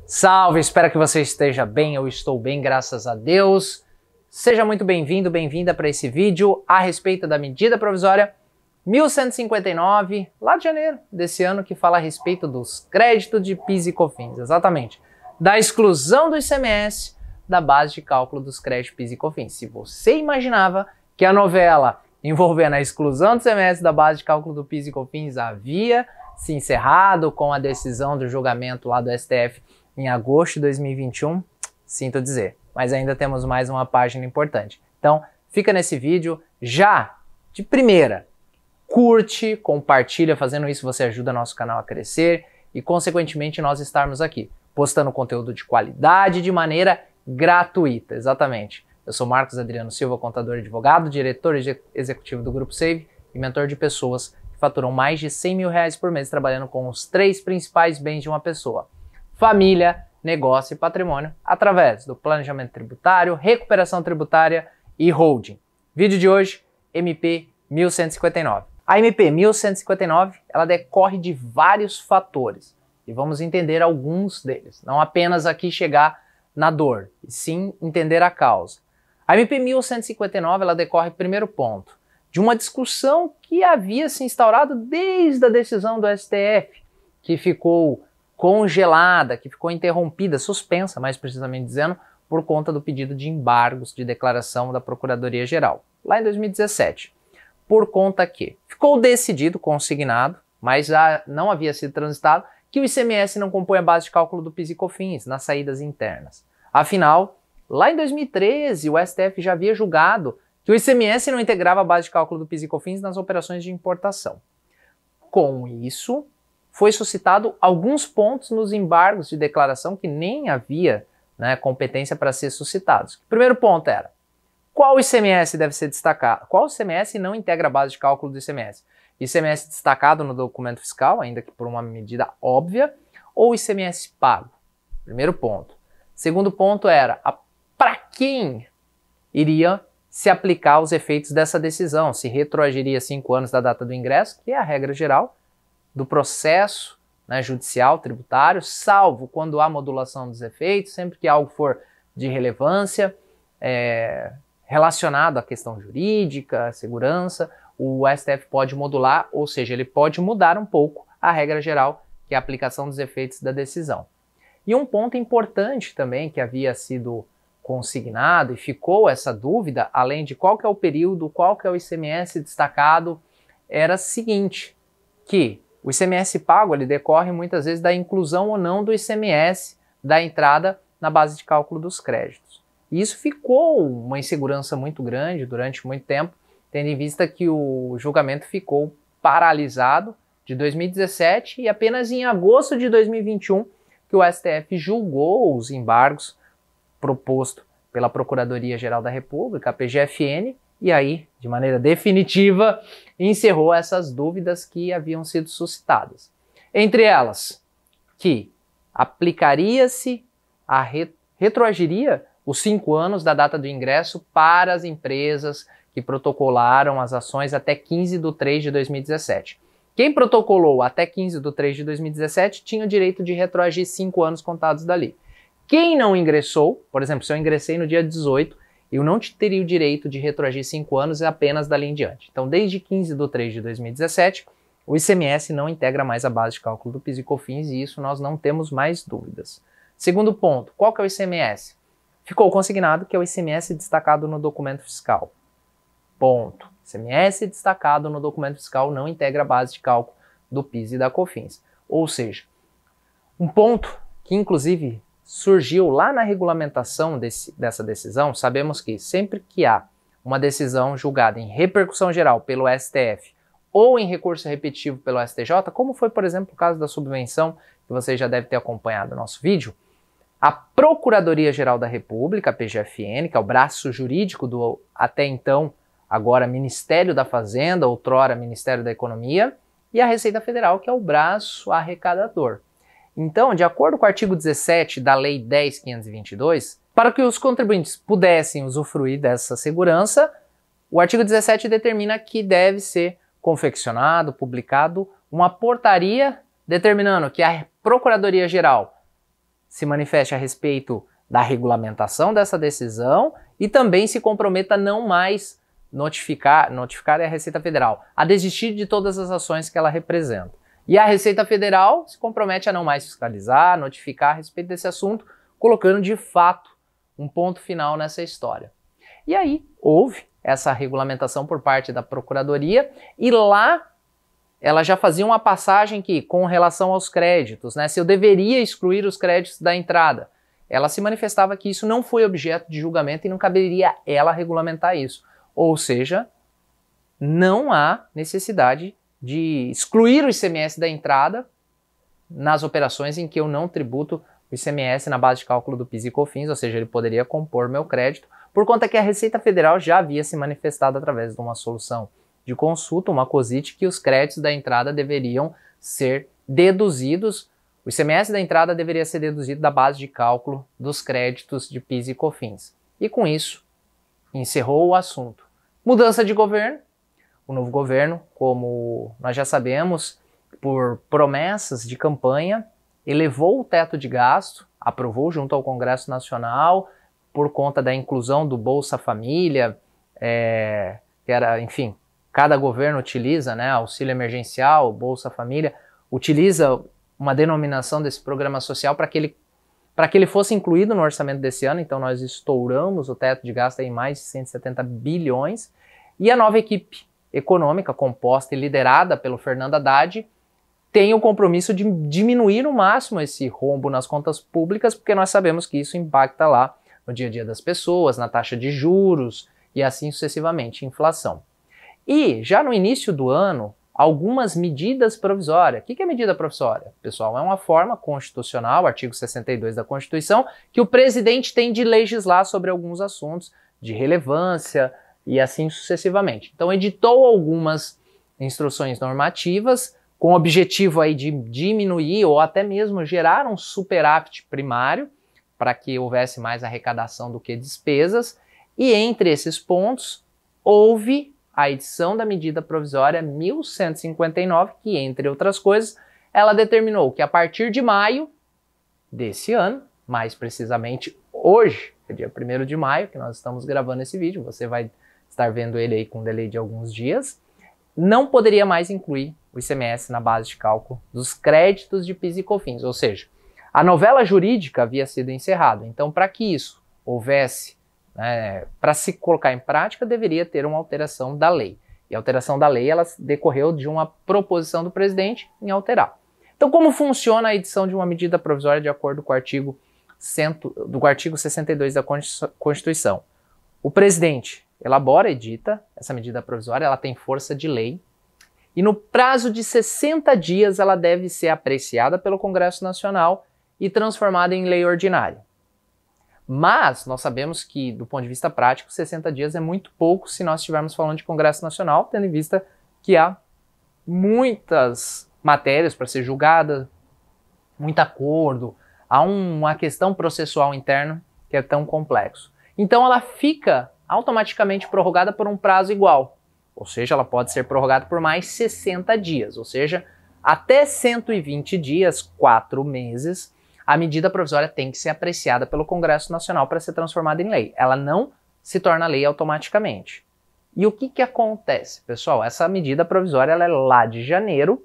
Salve, espero que você esteja bem, eu estou bem, graças a Deus. Seja muito bem-vindo, bem-vinda para esse vídeo a respeito da medida provisória 1159, lá de janeiro desse ano, que fala a respeito dos créditos de PIS e COFINS, exatamente, da exclusão do ICMS da base de cálculo dos créditos PIS e COFINS. Se você imaginava que a novela envolvendo a exclusão do ICMS da base de cálculo do PIS e COFINS havia se encerrado com a decisão do julgamento lá do STF em agosto de 2021, sinto dizer, mas ainda temos mais uma página importante. Então, fica nesse vídeo já de primeira. Curte, compartilha, fazendo isso você ajuda nosso canal a crescer e, consequentemente, nós estarmos aqui, postando conteúdo de qualidade de maneira gratuita, exatamente. Eu sou Marcos Adriano Silva, contador e advogado, diretor executivo do Grupo Save e mentor de pessoas que faturam mais de R$100 mil por mês trabalhando com os 3 principais bens de uma pessoa: família, negócio e patrimônio, através do planejamento tributário, recuperação tributária e holding. Vídeo de hoje, MP 1159. A MP 1159, ela decorre de vários fatores e vamos entender alguns deles, não apenas aqui chegar na dor, e sim entender a causa. A MP 1159, ela decorre, primeiro ponto, de uma discussão que havia se instaurado desde a decisão do STF, que ficou congelada, que ficou interrompida, suspensa, mais precisamente dizendo, por conta do pedido de embargos de declaração da Procuradoria-Geral, lá em 2017. Por conta que ficou decidido, consignado, mas já não havia sido transitado, que o ICMS não compõe a base de cálculo do PIS e COFINS nas saídas internas. Afinal, lá em 2013, o STF já havia julgado que o ICMS não integrava a base de cálculo do PIS e COFINS nas operações de importação. Com isso, foi suscitado alguns pontos nos embargos de declaração que nem havia competência para ser suscitados. O primeiro ponto era: qual ICMS deve ser destacado? Qual ICMS não integra a base de cálculo do ICMS? ICMS destacado no documento fiscal, ainda que por uma medida óbvia, ou ICMS pago? Primeiro ponto. Segundo ponto era para quem iria se aplicar os efeitos dessa decisão, se retroagiria 5 anos da data do ingresso, que é a regra geral do processo judicial tributário, salvo quando há modulação dos efeitos, sempre que algo for de relevância, relacionado à questão jurídica, segurança, o STF pode modular, ou seja, ele pode mudar um pouco a regra geral, que é a aplicação dos efeitos da decisão. E um ponto importante também que havia sido consignado e ficou essa dúvida, além de qual que é o período, qual que é o ICMS destacado, era o seguinte, que o ICMS pago ele decorre muitas vezes da inclusão ou não do ICMS da entrada na base de cálculo dos créditos. E isso ficou uma insegurança muito grande durante muito tempo, tendo em vista que o julgamento ficou paralisado de 2017 e apenas em agosto de 2021 que o STF julgou os embargos proposto pela Procuradoria-Geral da República, a PGFN, e aí, de maneira definitiva, encerrou essas dúvidas que haviam sido suscitadas. Entre elas, que aplicaria-se retroagiria os 5 anos da data do ingresso para as empresas que protocolaram as ações até 15 de 3 de 2017. Quem protocolou até 15 de 3 de 2017 tinha o direito de retroagir 5 anos contados dali. Quem não ingressou, por exemplo, se eu ingressei no dia 18, eu não teria o direito de retroagir 5 anos apenas dali em diante. Então, desde 15 de 3 de 2017, o ICMS não integra mais a base de cálculo do PIS e COFINS e isso nós não temos mais dúvidas. Segundo ponto, qual que é o ICMS? Ficou consignado que é o ICMS destacado no documento fiscal. Ponto. ICMS destacado no documento fiscal não integra a base de cálculo do PIS e da COFINS. Ou seja, um ponto que inclusive surgiu lá na regulamentação dessa decisão, sabemos que sempre que há uma decisão julgada em repercussão geral pelo STF ou em recurso repetitivo pelo STJ, como foi, por exemplo, o caso da subvenção, que você já deve ter acompanhado no nosso vídeo, a Procuradoria-Geral da República, a PGFN, que é o braço jurídico do até então, agora Ministério da Fazenda, outrora Ministério da Economia, e a Receita Federal, que é o braço arrecadador. Então, de acordo com o artigo 17 da Lei 10.522, para que os contribuintes pudessem usufruir dessa segurança, o artigo 17 determina que deve ser confeccionado, publicado, uma portaria determinando que a Procuradoria-Geral se manifeste a respeito da regulamentação dessa decisão e também se comprometa a não mais notificar a Receita Federal, a desistir de todas as ações que ela representa. E a Receita Federal se compromete a não mais fiscalizar, notificar a respeito desse assunto, colocando de fato um ponto final nessa história. E aí houve essa regulamentação por parte da Procuradoria e lá ela já fazia uma passagem que, com relação aos créditos, né, se eu deveria excluir os créditos da entrada, ela se manifestava que isso não foi objeto de julgamento e não caberia ela regulamentar isso. Ou seja, não há necessidade de excluir o ICMS da entrada nas operações em que eu não tributo o ICMS na base de cálculo do PIS e COFINS, ou seja, ele poderia compor meu crédito, por conta que a Receita Federal já havia se manifestado através de uma solução de consulta, uma COSIT, que os créditos da entrada deveriam ser deduzidos, o ICMS da entrada deveria ser deduzido da base de cálculo dos créditos de PIS e COFINS. E com isso, encerrou o assunto. Mudança de governo. O novo governo, como nós já sabemos, por promessas de campanha, elevou o teto de gasto, aprovou junto ao Congresso Nacional, por conta da inclusão do Bolsa Família, que era, enfim, cada governo utiliza, né, auxílio emergencial, Bolsa Família, utiliza uma denominação desse programa social para que ele fosse incluído no orçamento desse ano. Então nós estouramos o teto de gasto em mais de 170 bilhões. E a nova equipe econômica, composta e liderada pelo Fernando Haddad, tem o compromisso de diminuir no máximo esse rombo nas contas públicas, porque nós sabemos que isso impacta lá no dia a dia das pessoas, na taxa de juros e assim sucessivamente, inflação. E já no início do ano, algumas medidas provisórias. O que é medida provisória? Pessoal, é uma forma constitucional, artigo 62 da Constituição, que o presidente tem de legislar sobre alguns assuntos de relevância e assim sucessivamente. Então editou algumas instruções normativas com o objetivo aí de diminuir ou até mesmo gerar um superávit primário para que houvesse mais arrecadação do que despesas. E entre esses pontos houve a edição da medida provisória 1159, que, entre outras coisas, ela determinou que a partir de maio desse ano, mais precisamente hoje, é dia 1º de maio, que nós estamos gravando esse vídeo, você vai estar vendo ele aí com um delay de alguns dias, não poderia mais incluir o ICMS na base de cálculo dos créditos de PIS e COFINS, ou seja, a novela jurídica havia sido encerrada. Então, para que isso houvesse, para se colocar em prática, deveria ter uma alteração da lei. E a alteração da lei ela decorreu de uma proposição do presidente em alterar. Então, como funciona a edição de uma medida provisória de acordo com o artigo 62 da Constituição? O presidente elabora, edita essa medida provisória, ela tem força de lei, e no prazo de 60 dias ela deve ser apreciada pelo Congresso Nacional e transformada em lei ordinária. Mas nós sabemos que, do ponto de vista prático, 60 dias é muito pouco se nós estivermos falando de Congresso Nacional, tendo em vista que há muitas matérias para ser julgada, muito acordo, há uma questão processual interna que é tão complexo. Então ela fica automaticamente prorrogada por um prazo igual, ou seja, ela pode ser prorrogada por mais 60 dias, ou seja, até 120 dias, 4 meses, a medida provisória tem que ser apreciada pelo Congresso Nacional para ser transformada em lei. Ela não se torna lei automaticamente. E o que acontece, pessoal? Essa medida provisória ela é lá de janeiro.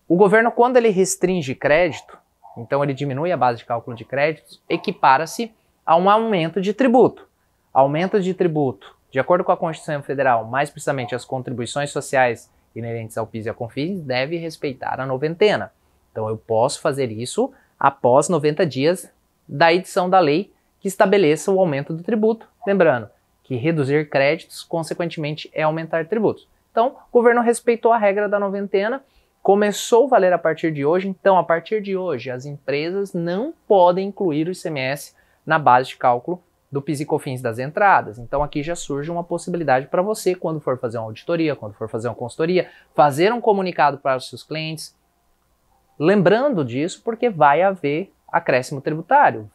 O governo, quando ele restringe crédito, então ele diminui a base de cálculo de créditos, equipara-se a um aumento de tributo. Aumento de tributo, de acordo com a Constituição Federal, mais precisamente as contribuições sociais inerentes ao PIS e à COFINS, deve respeitar a noventena. Então eu posso fazer isso após 90 dias da edição da lei que estabeleça o aumento do tributo. Lembrando que reduzir créditos, consequentemente, é aumentar tributos. Então, o governo respeitou a regra da noventena, começou a valer a partir de hoje. Então, a partir de hoje, as empresas não podem incluir o ICMS na base de cálculo do PIS e COFINS das entradas. Então, aqui já surge uma possibilidade para você, quando for fazer uma auditoria, quando for fazer uma consultoria, fazer um comunicado para os seus clientes, lembrando disso, porque vai haver acréscimo tributário,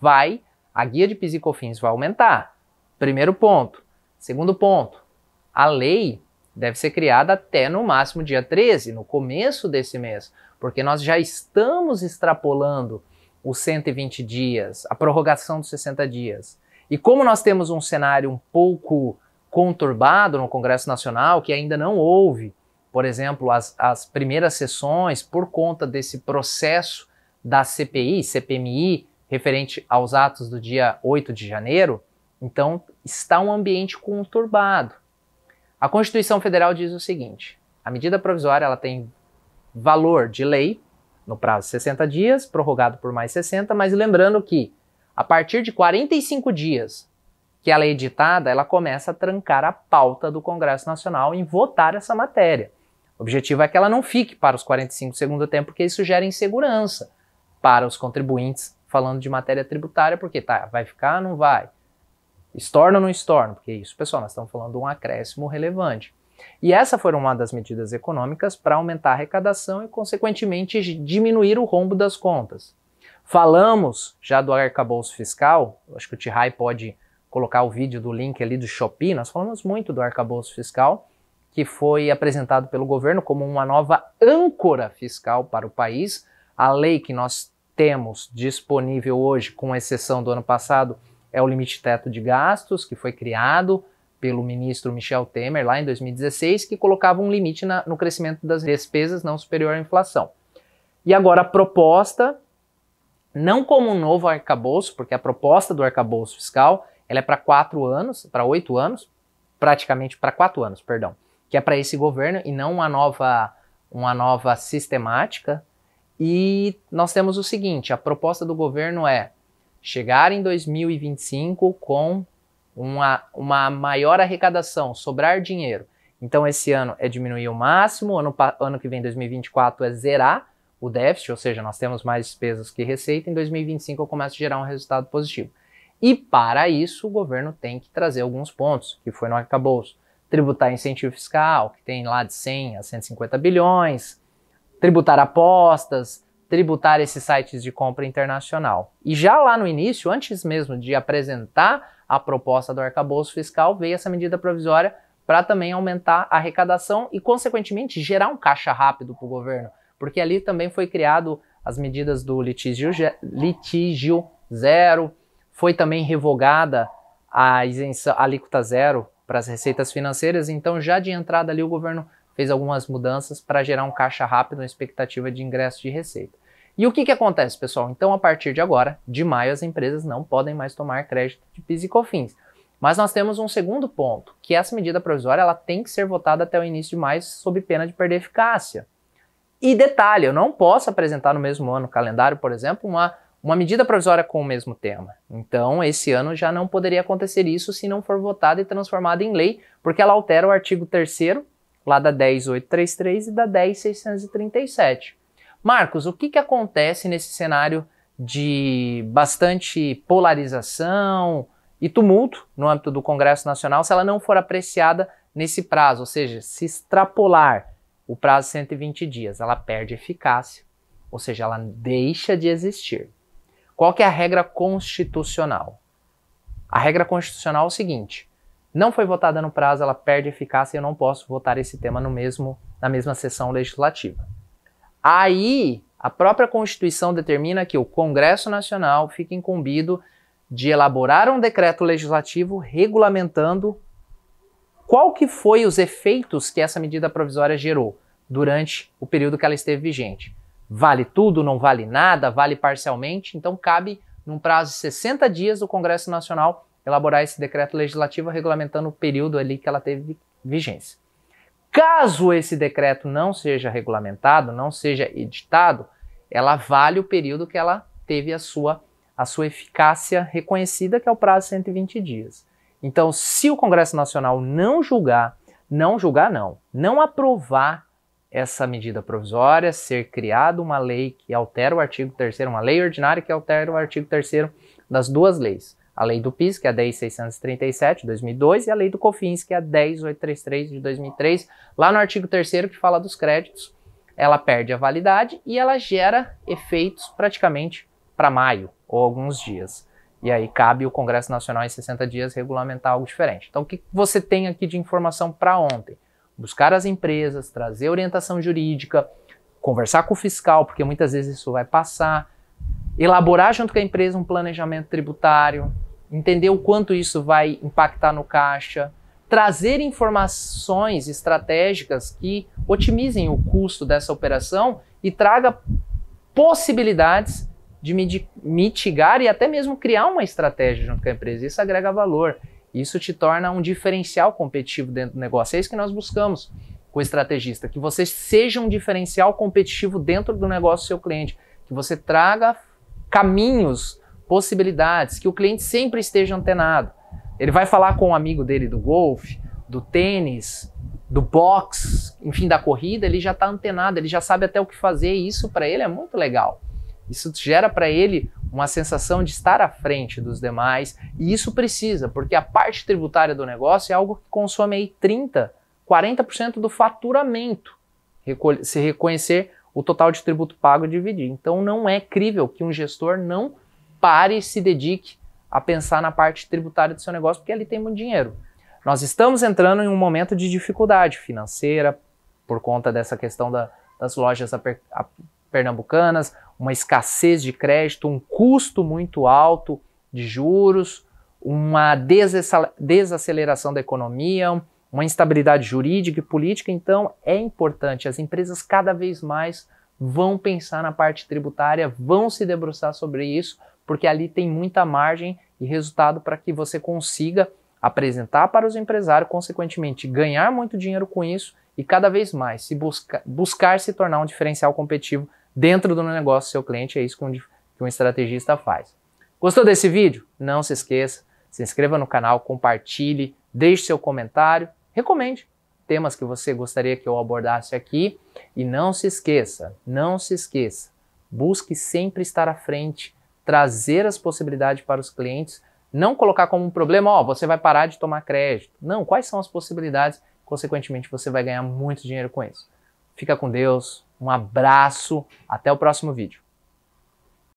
a guia de PIS e COFINS vai aumentar. Primeiro ponto. Segundo ponto, a lei deve ser criada até no máximo dia 13, no começo desse mês, porque nós já estamos extrapolando os 120 dias, a prorrogação dos 60 dias. E como nós temos um cenário um pouco conturbado no Congresso Nacional, que ainda não houve, por exemplo, as primeiras sessões por conta desse processo da CPMI, referente aos atos do dia 8 de janeiro, então está um ambiente conturbado. A Constituição Federal diz o seguinte: a medida provisória ela tem valor de lei no prazo de 60 dias, prorrogado por mais 60, mas lembrando que a partir de 45 dias que ela é editada, ela começa a trancar a pauta do Congresso Nacional em votar essa matéria. O objetivo é que ela não fique para os 45 do segundo tempo, porque isso gera insegurança para os contribuintes falando de matéria tributária, porque vai ficar, não vai? Estorna ou não estorna? Porque isso, pessoal, nós estamos falando de um acréscimo relevante. E essa foi uma das medidas econômicas para aumentar a arrecadação e, consequentemente, diminuir o rombo das contas. Falamos já do arcabouço fiscal, acho que o Tihai pode colocar o vídeo do link ali do Shopee, nós falamos muito do arcabouço fiscal, que foi apresentado pelo governo como uma nova âncora fiscal para o país. A lei que nós temos disponível hoje, com exceção do ano passado, é o limite teto de gastos, que foi criado pelo ministro Michel Temer lá em 2016, que colocava um limite no crescimento das despesas não superior à inflação. E agora a proposta, não como um novo arcabouço, porque a proposta do arcabouço fiscal ela é para 4 anos, para 8 anos, praticamente para 4 anos, perdão, que é para esse governo e não uma nova sistemática. E nós temos o seguinte: a proposta do governo é chegar em 2025 com uma maior arrecadação, sobrar dinheiro. Então esse ano é diminuir o máximo, ano que vem, 2024, é zerar o déficit, ou seja, nós temos mais despesas que receita, em 2025 eu começo a gerar um resultado positivo. E para isso o governo tem que trazer alguns pontos, que foi no arcabouço. Tributar incentivo fiscal, que tem lá de 100 a 150 bilhões, tributar apostas, tributar esses sites de compra internacional. E já lá no início, antes mesmo de apresentar a proposta do arcabouço fiscal, veio essa medida provisória para também aumentar a arrecadação e, consequentemente, gerar um caixa rápido para o governo, porque ali também foi criado as medidas do litígio zero, foi também revogada a isenção, a alíquota zero para as receitas financeiras, então já de entrada ali o governo fez algumas mudanças para gerar um caixa rápido na expectativa de ingresso de receita. E o que acontece, pessoal? Então, a partir de agora, de maio, as empresas não podem mais tomar crédito de PIS e COFINS. Mas nós temos um segundo ponto, que essa medida provisória ela tem que ser votada até o início de maio, sob pena de perder eficácia. E detalhe, eu não posso apresentar no mesmo ano calendário, por exemplo, uma medida provisória com o mesmo tema. Então, esse ano já não poderia acontecer isso se não for votada e transformada em lei, porque ela altera o artigo 3º, lá da 10.833 e da 10.637. Marcos, o que acontece nesse cenário de bastante polarização e tumulto no âmbito do Congresso Nacional se ela não for apreciada nesse prazo, ou seja, se extrapolar o prazo de 120 dias, ela perde eficácia, ou seja, ela deixa de existir. Qual que é a regra constitucional? A regra constitucional é o seguinte: não foi votada no prazo, ela perde eficácia e eu não posso votar esse tema na mesma sessão legislativa. Aí, a própria Constituição determina que o Congresso Nacional fica incumbido de elaborar um decreto legislativo regulamentando qual que foi os efeitos que essa medida provisória gerou durante o período que ela esteve vigente. Vale tudo, não vale nada, vale parcialmente? Então cabe, num prazo de 60 dias, do Congresso Nacional elaborar esse decreto legislativo regulamentando o período ali que ela teve vigência. Caso esse decreto não seja regulamentado, não seja editado, ela vale o período que ela teve a sua eficácia reconhecida, que é o prazo de 120 dias. Então, se o Congresso Nacional não aprovar essa medida provisória, ser criada uma lei que altera o artigo 3º, uma lei ordinária que altera o artigo 3º das duas leis. A lei do PIS, que é a 10.637 de 2002, e a lei do COFINS, que é a 10.833 de 2003, lá no artigo 3º que fala dos créditos, ela perde a validade e ela gera efeitos praticamente para maio ou alguns dias. E aí cabe o Congresso Nacional em 60 dias regulamentar algo diferente. Então o que você tem aqui de informação para ontem? Buscar as empresas, trazer orientação jurídica, conversar com o fiscal, porque muitas vezes isso vai passar, elaborar junto com a empresa um planejamento tributário, entender o quanto isso vai impactar no caixa, trazer informações estratégicas que otimizem o custo dessa operação e traga possibilidades de mitigar e até mesmo criar uma estratégia junto com a empresa. Isso agrega valor. Isso te torna um diferencial competitivo dentro do negócio. É isso que nós buscamos com o estrategista, que você seja um diferencial competitivo dentro do negócio do seu cliente, que você traga caminhos, possibilidades, que o cliente sempre esteja antenado. Ele vai falar com um amigo dele do golfe, do tênis, do boxe, enfim, da corrida, ele já está antenado, ele já sabe até o que fazer, e isso para ele é muito legal. Isso gera para ele uma sensação de estar à frente dos demais, e isso precisa, porque a parte tributária do negócio é algo que consome aí 30%, 40% do faturamento, se reconhecer o total de tributo pago e dividir. Então não é crível que um gestor não pare e se dedique a pensar na parte tributária do seu negócio, porque ali tem muito dinheiro. Nós estamos entrando em um momento de dificuldade financeira, por conta dessa questão das lojas pernambucanas, uma escassez de crédito, um custo muito alto de juros, uma desaceleração da economia, uma instabilidade jurídica e política. Então é importante, as empresas cada vez mais vão pensar na parte tributária, vão se debruçar sobre isso, porque ali tem muita margem e resultado para que você consiga apresentar para os empresários, consequentemente ganhar muito dinheiro com isso e cada vez mais se buscar se tornar um diferencial competitivo dentro do negócio do seu cliente. É isso que um estrategista faz. Gostou desse vídeo? Não se esqueça, se inscreva no canal, compartilhe, deixe seu comentário, recomende temas que você gostaria que eu abordasse aqui e não se esqueça, busque sempre estar à frente, trazer as possibilidades para os clientes, não colocar como um problema, ó, você vai parar de tomar crédito. Não, quais são as possibilidades? Consequentemente, você vai ganhar muito dinheiro com isso. Fica com Deus, um abraço, até o próximo vídeo.